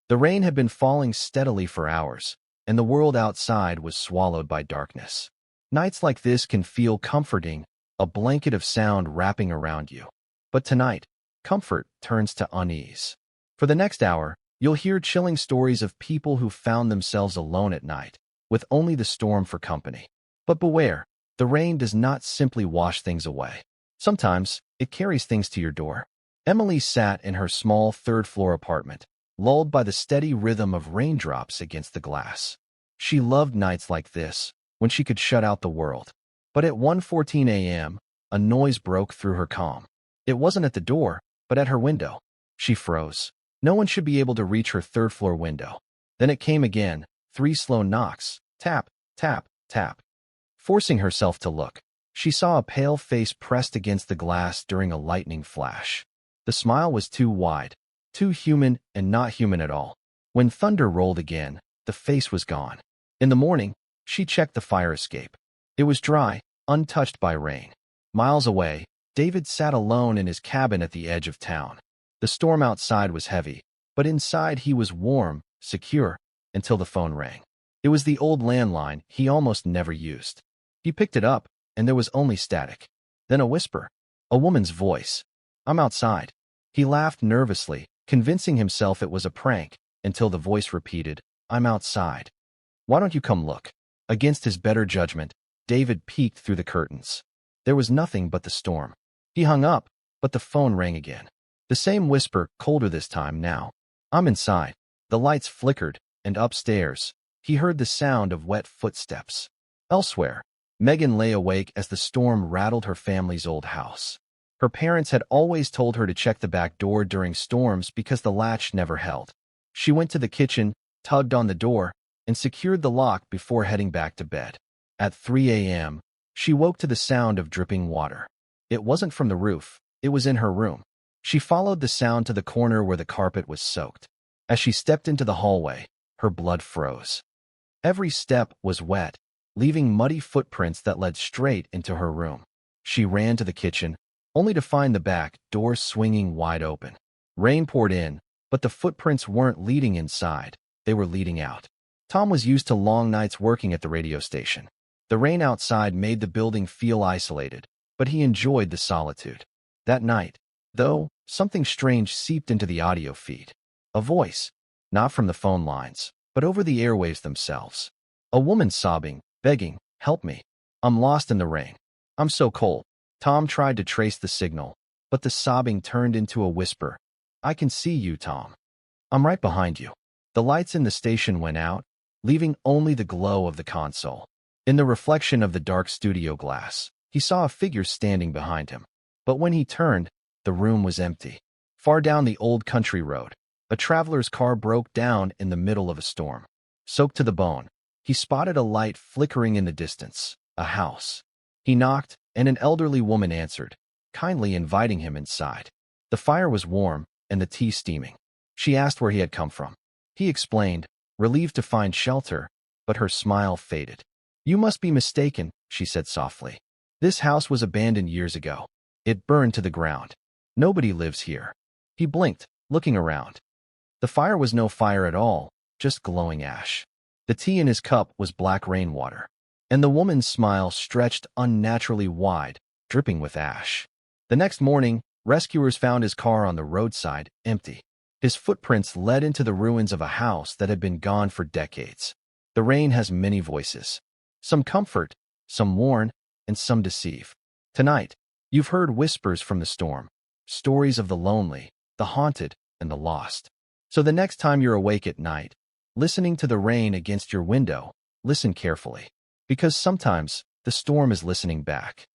The rain had been falling steadily for hours, and the world outside was swallowed by darkness. Nights like this can feel comforting, a blanket of sound wrapping around you. But tonight, comfort turns to unease. For the next hour, you'll hear chilling stories of people who found themselves alone at night, with only the storm for company. But beware, the rain does not simply wash things away. Sometimes, it carries things to your door. Emily sat in her small third-floor apartment, lulled by the steady rhythm of raindrops against the glass. She loved nights like this, when she could shut out the world. But at 1:14 a.m., a noise broke through her calm. It wasn't at the door, but at her window. She froze. No one should be able to reach her third-floor window. Then it came again, 3 slow knocks, tap, tap, tap. Forcing herself to look, she saw a pale face pressed against the glass during a lightning flash. The smile was too wide, too human and not human at all. When thunder rolled again, the face was gone. In the morning, she checked the fire escape. It was dry, untouched by rain. Miles away, David sat alone in his cabin at the edge of town. The storm outside was heavy, but inside he was warm, secure, until the phone rang. It was the old landline he almost never used. He picked it up, and there was only static. Then a whisper. A woman's voice. "I'm outside." He laughed nervously, convincing himself it was a prank, until the voice repeated, "I'm outside. Why don't you come look?" Against his better judgment, David peeked through the curtains. There was nothing but the storm. He hung up, but the phone rang again. The same whisper, colder this time now. "I'm inside." The lights flickered, and upstairs, he heard the sound of wet footsteps. Elsewhere, Megan lay awake as the storm rattled her family's old house. Her parents had always told her to check the back door during storms because the latch never held. She went to the kitchen, tugged on the door, and secured the lock before heading back to bed. At 3 a.m., she woke to the sound of dripping water. It wasn't from the roof, it was in her room. She followed the sound to the corner where the carpet was soaked. As she stepped into the hallway, her blood froze. Every step was wet, leaving muddy footprints that led straight into her room. She ran to the kitchen, only to find the back door swinging wide open. Rain poured in, but the footprints weren't leading inside, they were leading out. Tom was used to long nights working at the radio station. The rain outside made the building feel isolated, but he enjoyed the solitude. That night, though, something strange seeped into the audio feed. A voice, not from the phone lines, but over the airwaves themselves. A woman sobbing, begging, "Help me. I'm lost in the rain. I'm so cold." Tom tried to trace the signal, but the sobbing turned into a whisper. "I can see you, Tom. I'm right behind you." The lights in the station went out, leaving only the glow of the console. In the reflection of the dark studio glass, he saw a figure standing behind him. But when he turned, the room was empty. Far down the old country road, a traveler's car broke down in the middle of a storm. Soaked to the bone, he spotted a light flickering in the distance, a house. He knocked, and an elderly woman answered, kindly inviting him inside. The fire was warm, and the tea steaming. She asked where he had come from. He explained, relieved to find shelter, but her smile faded. "You must be mistaken," she said softly. "This house was abandoned years ago. It burned to the ground. Nobody lives here." He blinked, looking around. The fire was no fire at all, just glowing ash. The tea in his cup was black rainwater, and the woman's smile stretched unnaturally wide, dripping with ash. The next morning, rescuers found his car on the roadside, empty. His footprints led into the ruins of a house that had been gone for decades. The rain has many voices. Some comfort, some warn, and some deceive. Tonight, you've heard whispers from the storm, stories of the lonely, the haunted, and the lost. So the next time you're awake at night, listening to the rain against your window, listen carefully. Because sometimes, the storm is listening back.